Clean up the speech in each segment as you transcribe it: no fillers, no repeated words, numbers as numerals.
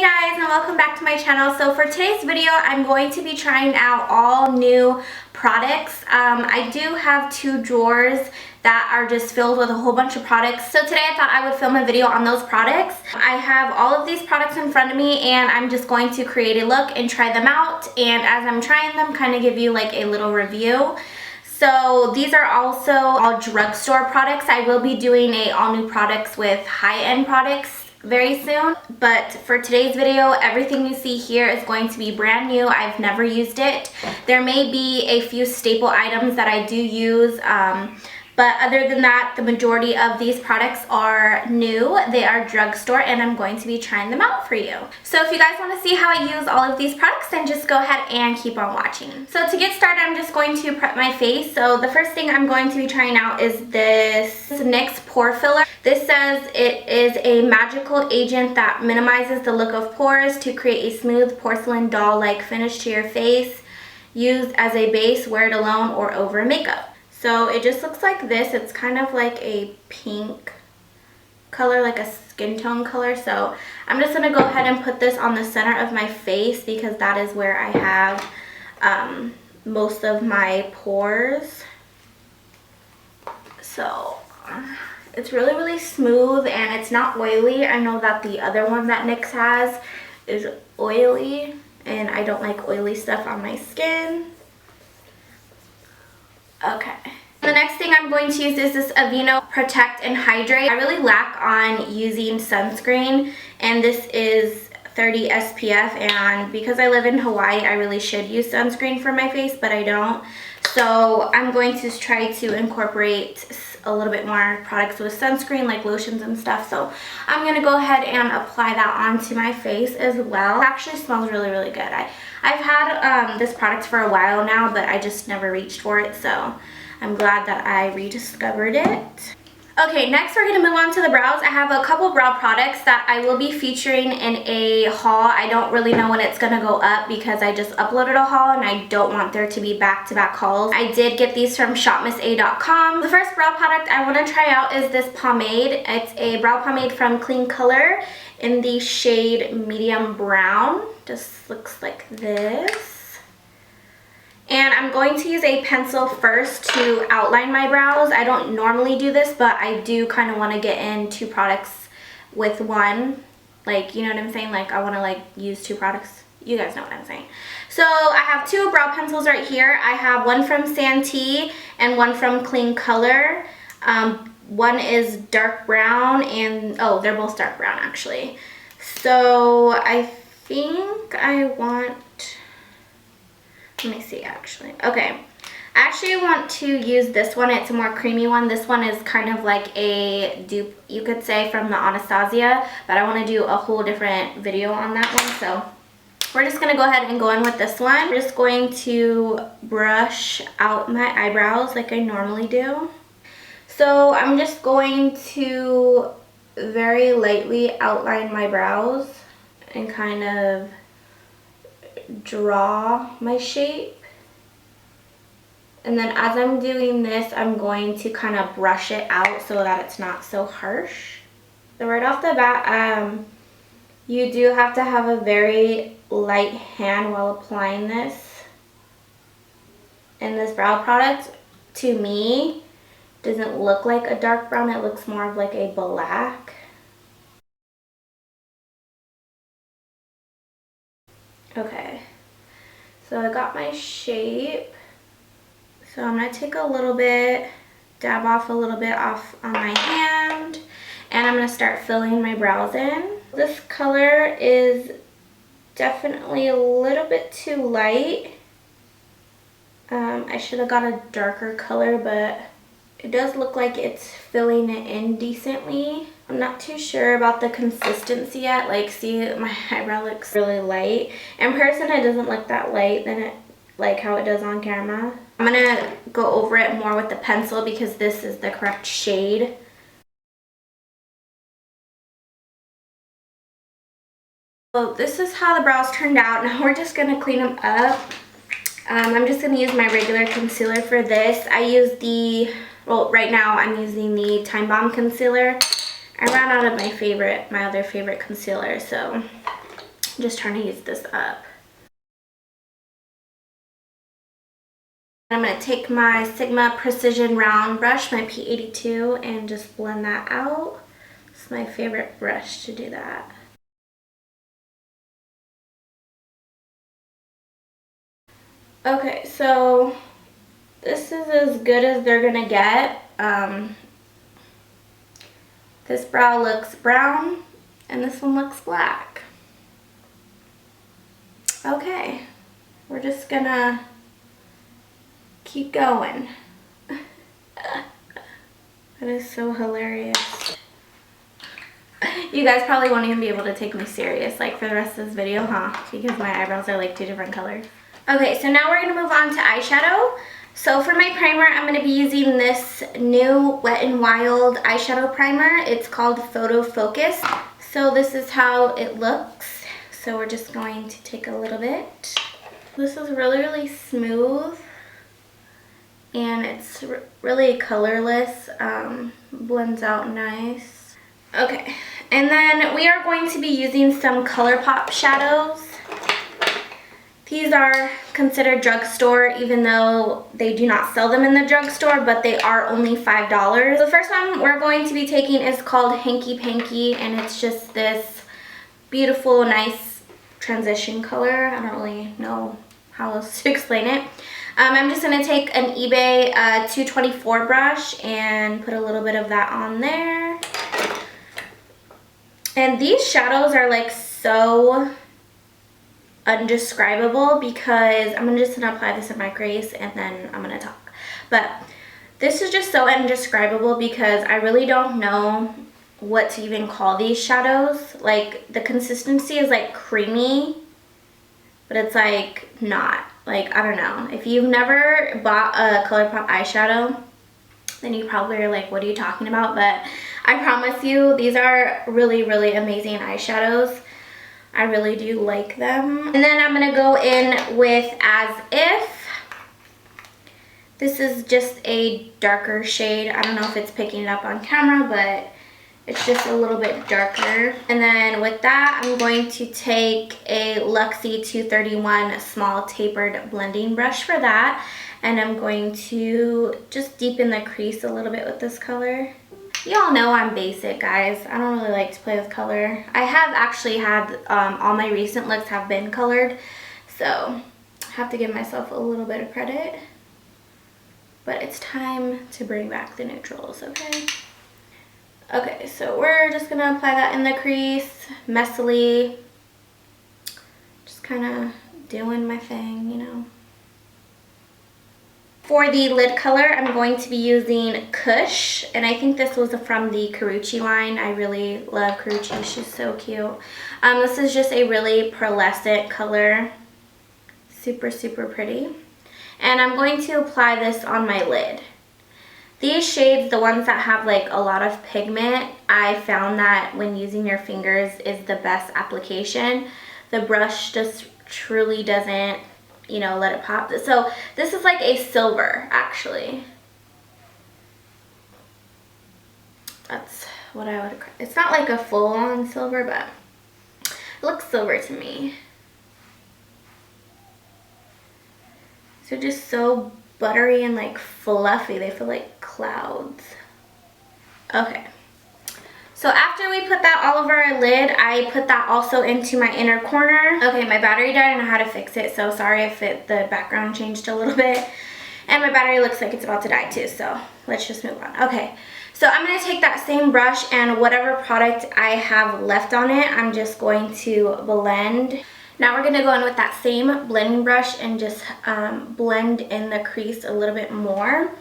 Hey guys, and welcome back to my channel. So for today's video, I'm going to be trying out all new products. I do have 2 drawers that are just filled with a whole bunch of products. So today I thought I would film a video on those products. I have all of these products in front of me and I'm just going to create a look and try them out. And as I'm trying them, kind of give you like a little review. So these are also all drugstore products. I will be doing a all new products with high-end products very soon, but for today's video, everything you see here is going to be brand new. I've never used it. There may be a few staple items that I do use, but other than that, the majority of these products are new. They are drugstore and I'm going to be trying them out for you. So if you guys want to see how I use all of these products, then just go ahead and keep on watching. So to get started, I'm just going to prep my face. So the first thing I'm going to be trying out is this NYX Pore Filler. This says it is a magical agent that minimizes the look of pores to create a smooth porcelain doll-like finish to your face. Used as a base, wear it alone or over makeup. So it just looks like this. It's kind of like a pink color, like a skin tone color. So I'm just going to go ahead and put this on the center of my face because that is where I have most of my pores. So it's really, really smooth and it's not oily. I know that the other one that NYX has is oily and I don't like oily stuff on my skin. Okay. The next thing I'm going to use is this Aveeno Protect and Hydrate. I really lack on using sunscreen and this is 30 SPF, and because I live in Hawaii, I really should use sunscreen for my face, but I don't. So I'm going to try to incorporate a little bit more products with sunscreen, like lotions and stuff. So I'm going to go ahead and apply that onto my face as well. It actually smells really, really good. I've had this product for a while now, but I just never reached for it. So I'm glad that I rediscovered it. Okay, next we're going to move on to the brows. I have a couple brow products that I will be featuring in a haul. I don't really know when it's going to go up because I just uploaded a haul and I don't want there to be back-to-back hauls. I did get these from shopmissa.com. The first brow product I want to try out is this pomade. It's a brow pomade from Kleancolor in the shade medium brown. Just looks like this. And I'm going to use a pencil first to outline my brows. I don't normally do this, but I do kind of want to get in 2 products with one. Like, you know what I'm saying? Like, I want to, like, use 2 products. You guys know what I'm saying. So, I have 2 brow pencils right here. I have one from Santee and one from Kleancolor. One is dark brown and, oh, they're both dark brown, actually. So, I think I want... Let me see, actually. Okay. I actually want to use this one. It's a more creamy one. This one is kind of like a dupe, you could say, from the Anastasia. But I want to do a whole different video on that one. So we're just going to go ahead and go in with this one. I'm just going to brush out my eyebrows like I normally do. So I'm just going to very lightly outline my brows and kind of draw my shape, and then as I'm doing this I'm going to kind of brush it out so that it's not so harsh. So right off the bat, you do have to have a very light hand while applying this, and this brow product to me doesn't look like a dark brown, it looks more of like a black. Okay, so I got my shape. So I'm going to take a little bit, dab off a little bit off on my hand, and I'm going to start filling my brows in. This color is definitely a little bit too light. I should have got a darker color, but it does look like it's filling it in decently. I'm not too sure about the consistency yet. Like, see, my eyebrow looks really light. In person, it doesn't look that light than it, like how it does on camera. I'm gonna go over it more with the pencil because this is the correct shade. So this is how the brows turned out. Now we're just gonna clean them up. I'm just gonna use my regular concealer for this. I use the, well, right now I'm using the Time Bomb concealer. I ran out of my other favorite concealer, so I'm just trying to use this up. I'm going to take my Sigma Precision Round Brush, my P82, and just blend that out. It's my favorite brush to do that. Okay, so this is as good as they're going to get. This brow looks brown, and this one looks black. Okay, we're just going to keep going. That is so hilarious. You guys probably won't even be able to take me serious like for the rest of this video, huh? Because my eyebrows are like 2 different colors. Okay, so now we're going to move on to eyeshadow. So for my primer, I'm going to be using this new Wet n Wild eyeshadow primer. It's called Photofocus. So this is how it looks. So we're just going to take a little bit. This is really, really smooth. And it's really colorless, blends out nice. Okay, and then we are going to be using some Colorpop shadows. These are considered drugstore, even though they do not sell them in the drugstore, but they are only $5. The first one we're going to be taking is called Hanky Panky, and it's just this beautiful, nice transition color. I don't really know how else to explain it. I'm just going to take an eBay 224 brush and put a little bit of that on there. And these shadows are like so undescribable because I'm just going to apply this in my crease and then I'm going to talk. But this is just so undescribable because I really don't know what to even call these shadows. Like the consistency is like creamy, but it's like not. Like, I don't know. If you've never bought a Colorpop eyeshadow, then you probably are like, what are you talking about? But I promise you, these are really, really amazing eyeshadows. I really do like them. And then I'm going to go in with As If. This is just a darker shade. I don't know if it's picking it up on camera, but it's just a little bit darker. And then with that, I'm going to take a Luxie 231 small tapered blending brush for that. And I'm going to just deepen the crease a little bit with this color. Y'all know I'm basic, guys. I don't really like to play with color. I have actually had, all my recent looks have been colored. So I have to give myself a little bit of credit. But it's time to bring back the neutrals, okay? Okay, so we're just going to apply that in the crease, messily. Just kind of doing my thing, you know. For the lid color, I'm going to be using Koosh. And I think this was from the Karrueche line. I really love Karrueche. She's so cute. This is just a really pearlescent color. Super, super pretty. And I'm going to apply this on my lid. These shades, the ones that have like a lot of pigment, I found that when using your fingers is the best application. The brush just truly doesn't, you know, let it pop. So this is like a silver, actually. That's what I would, it's not like a full-on silver, but it looks silver to me. So just so buttery and like fluffy. They feel like clouds. Okay. So after we put that all over our lid, I put that also into my inner corner. Okay, my battery died and I had to fix it. So sorry if the background changed a little bit. And my battery looks like it's about to die too. So let's just move on. Okay. So I'm going to take that same brush and whatever product I have left on it, I'm just going to blend. Now we're going to go in with that same blending brush and just blend in the crease a little bit more,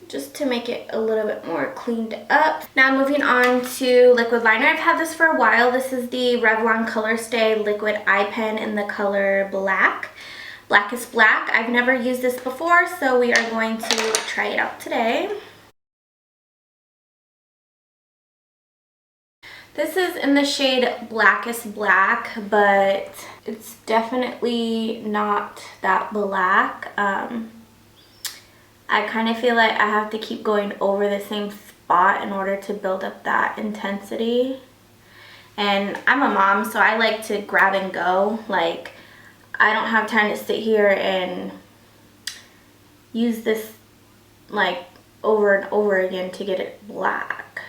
just to make it a little bit more cleaned up. Now moving on to liquid liner. I've had this for a while. This is the Revlon ColorStay liquid eye pen in the color black. Blackest black. I've never used this before, so we are going to try it out today. This is in the shade Blackest Black, but it's definitely not that black. I kind of feel like I have to keep going over the same spot in order to build up that intensity. And I'm a mom, so I like to grab and go. Like, I don't have time to sit here and use this like over and over again to get it black.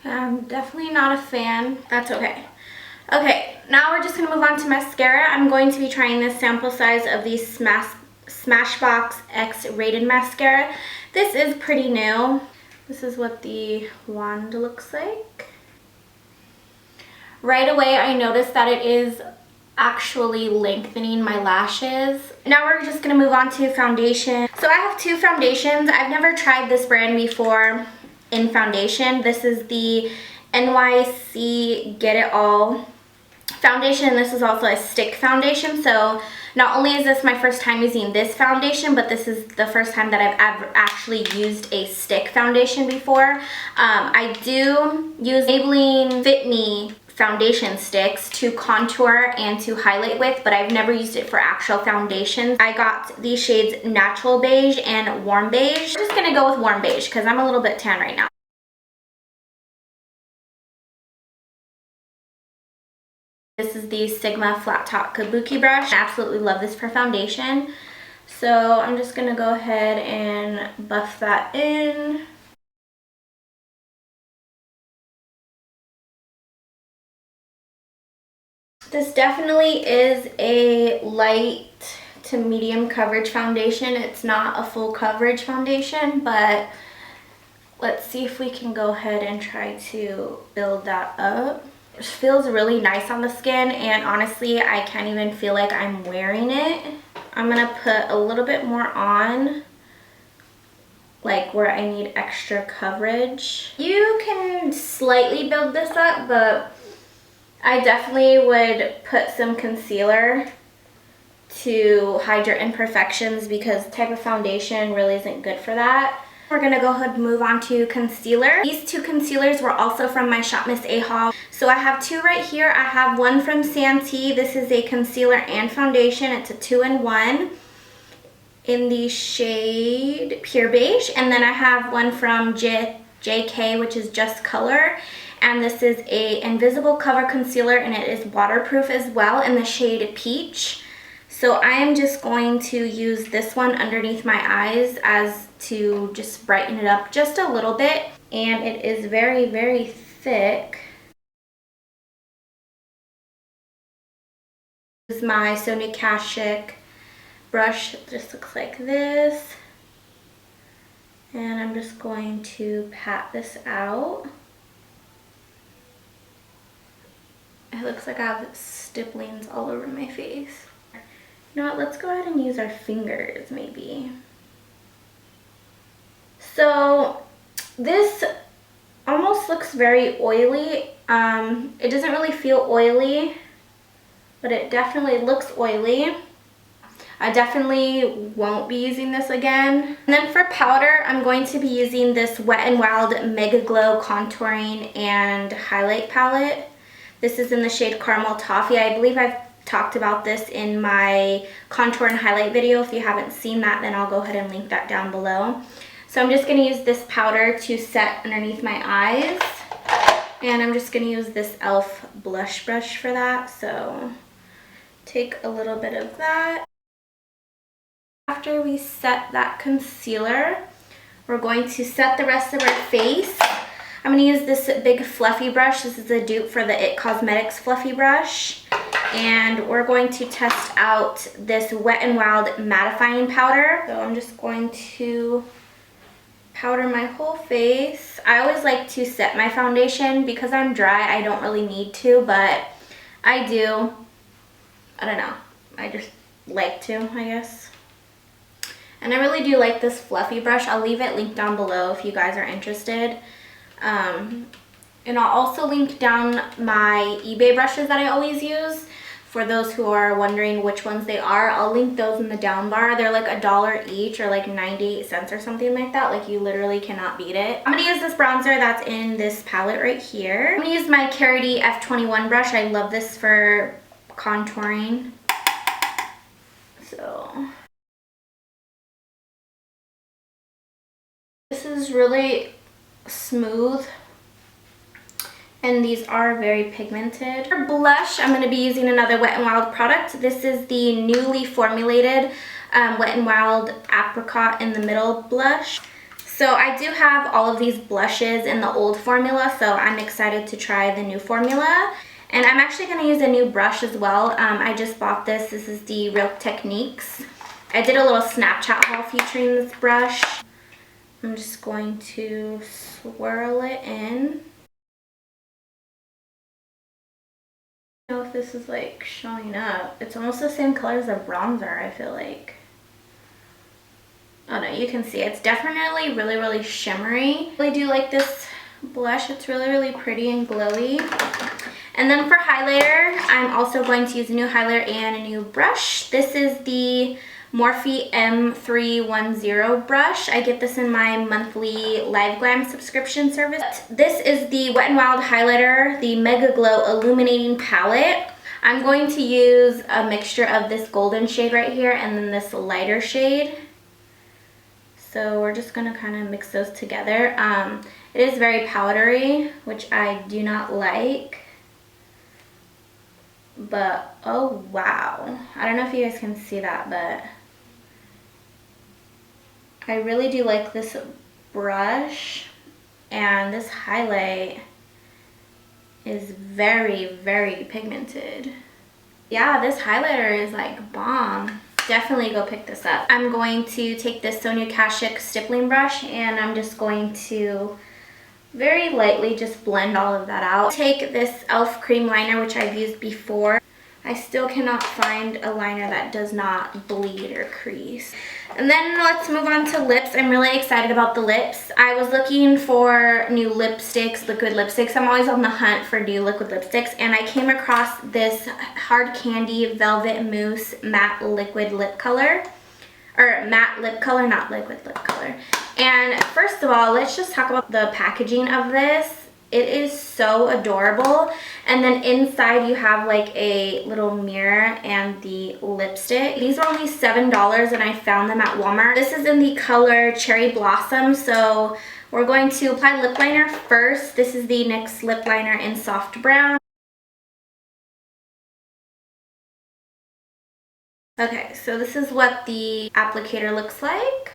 I'm definitely not a fan. That's okay. Okay, now we're just gonna move on to mascara. I'm going to be trying this sample size of the Smashbox X Rated Mascara. This is pretty new. This is what the wand looks like. Right away, I noticed that it is actually lengthening my lashes. Now we're just gonna move on to foundation. So I have two foundations. I've never tried this brand before in foundation. This is the NYC Get It All foundation, and this is also a stick foundation. So not only is this my first time using this foundation, but this is the first time that I've ever actually used a stick foundation before. I do use Maybelline Fit Me foundation sticks to contour and to highlight with, but I've never used it for actual foundations. I got these shades Natural Beige and Warm Beige. I'm just gonna go with Warm Beige because I'm a little bit tan right now. This is the Sigma Flat Top Kabuki brush. I absolutely love this for foundation. So I'm just gonna go ahead and buff that in. This definitely is a light to medium coverage foundation. It's not a full coverage foundation, but let's see if we can go ahead and try to build that up. It feels really nice on the skin, and honestly, I can't even feel like I'm wearing it. I'm gonna put a little bit more on, like where I need extra coverage. You can slightly build this up, but I definitely would put some concealer to hide your imperfections because type of foundation really isn't good for that. We're gonna go ahead and move on to concealer. These two concealers were also from my Shop Miss A haul. So I have two right here. I have one from Santee. This is a concealer and foundation. It's a 2-in-1 in the shade Pure Beige. And then I have one from JK, which is Just Color. And this is a invisible cover concealer, and it is waterproof as well in the shade Peach. So I am just going to use this one underneath my eyes as to just brighten it up just a little bit. And it is very, very thick. This is my Sonia Kashuk brush. It just looks like this. And I'm just going to pat this out. It looks like I have stipplings all over my face. You know what, let's go ahead and use our fingers maybe. So this almost looks very oily. It doesn't really feel oily, but it definitely looks oily. I definitely won't be using this again. And then for powder, I'm going to be using this Wet n Wild Mega Glow Contouring and Highlight Palette. This is in the shade Carmel Toffee. I believe I've talked about this in my contour and highlight video. If you haven't seen that, then I'll go ahead and link that down below. So I'm just going to use this powder to set underneath my eyes. And I'm just going to use this e.l.f. blush brush for that. So take a little bit of that. After we set that concealer, we're going to set the rest of our face. I'm going to use this big fluffy brush. This is a dupe for the IT Cosmetics fluffy brush. And we're going to test out this Wet n Wild mattifying powder. So I'm just going to powder my whole face. I always like to set my foundation. Because I'm dry, I don't really need to, but I do. I don't know. I just like to, I guess. And I really do like this fluffy brush. I'll leave it linked down below if you guys are interested. And I'll also link down my eBay brushes that I always use. For those who are wondering which ones they are, I'll link those in the down bar. They're like $1 each or like 98 cents or something like that. Like you literally cannot beat it. I'm going to use this bronzer that's in this palette right here. I'm going to use my Carity F21 brush. I love this for contouring. So this is really smooth and these are very pigmented. For blush, I'm going to be using another Wet n Wild product. This is the newly formulated Wet n Wild Apricot in the Middle blush. So I do have all of these blushes in the old formula, so I'm excited to try the new formula. And I'm actually going to use a new brush as well. I just bought this. This is the Real Techniques. I did a little Snapchat haul featuring this brush. I'm just going to swirl it in. I don't know if this is like showing up. It's almost the same color as a bronzer, I feel like. Oh no, you can see it's definitely really shimmery. I really do like this blush. It's really pretty and glowy. And then for highlighter, I'm also going to use a new highlighter and a new brush. This is the Morphe M310 brush. I get this in my monthly Live Glam subscription service. This is the Wet n Wild highlighter, the Mega Glow Illuminating Palette. I'm going to use a mixture of this golden shade right here and then this lighter shade. So we're just going to kind of mix those together. It is very powdery, which I do not like. But oh wow, I don't know if you guys can see that, but I really do like this brush, and this highlight is very pigmented. Yeah, this highlighter is like bomb. Definitely go pick this up. I'm going to take this Sonia Kashuk stippling brush, and I'm just going to very lightly just blend all of that out. Take this e.l.f. cream liner, which I've used before. I still cannot find a liner that does not bleed or crease. And then let's move on to lips. I'm really excited about the lips. I was looking for new lipsticks, liquid lipsticks. I'm always on the hunt for new liquid lipsticks, and I came across this Hard Candy Velvet Mousse Matte Liquid Lip Color. Or matte lip color, not liquid lip color. And first of all, let's just talk about the packaging of this. It is so adorable. And then inside you have like a little mirror and the lipstick. These were only $7 and I found them at Walmart. This is in the color Cherry Blossom. So we're going to apply lip liner first. This is the NYX lip liner in soft brown. Okay, so this is what the applicator looks like.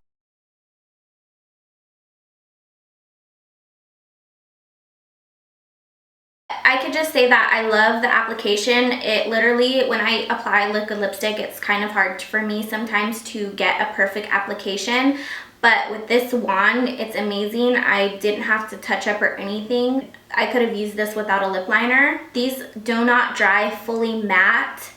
I could just say that I love the application. It literally, when I apply liquid lipstick, it's kind of hard for me sometimes to get a perfect application. But with this wand, it's amazing. I didn't have to touch up or anything. I could have used this without a lip liner. These do not dry fully matte,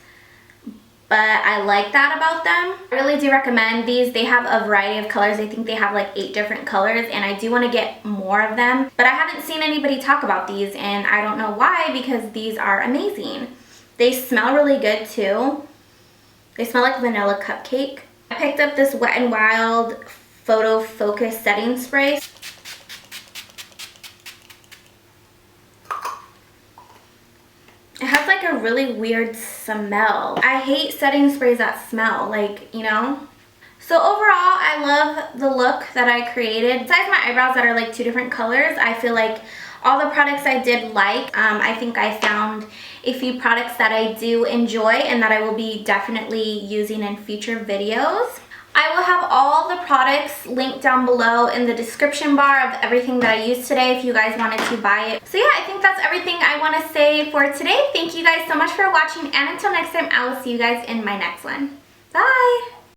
but I like that about them. I really do recommend these. They have a variety of colors. I think they have like 8 different colors, and I do want to get more of them. But I haven't seen anybody talk about these, and I don't know why, because these are amazing. They smell really good too. They smell like vanilla cupcake. I picked up this Wet n Wild Photofocus setting spray. It has like a really weird smell. I hate setting sprays that smell, like, you know? So overall, I love the look that I created. Besides my eyebrows that are like 2 different colors, I feel like all the products I did like. I think I found a few products that I do enjoy and that I will be definitely using in future videos. I will have all the products linked down below in the description bar of everything that I used today if you guys wanted to buy it. So yeah, I think that's everything I want to say for today. Thank you guys so much for watching, and until next time, I will see you guys in my next one. Bye!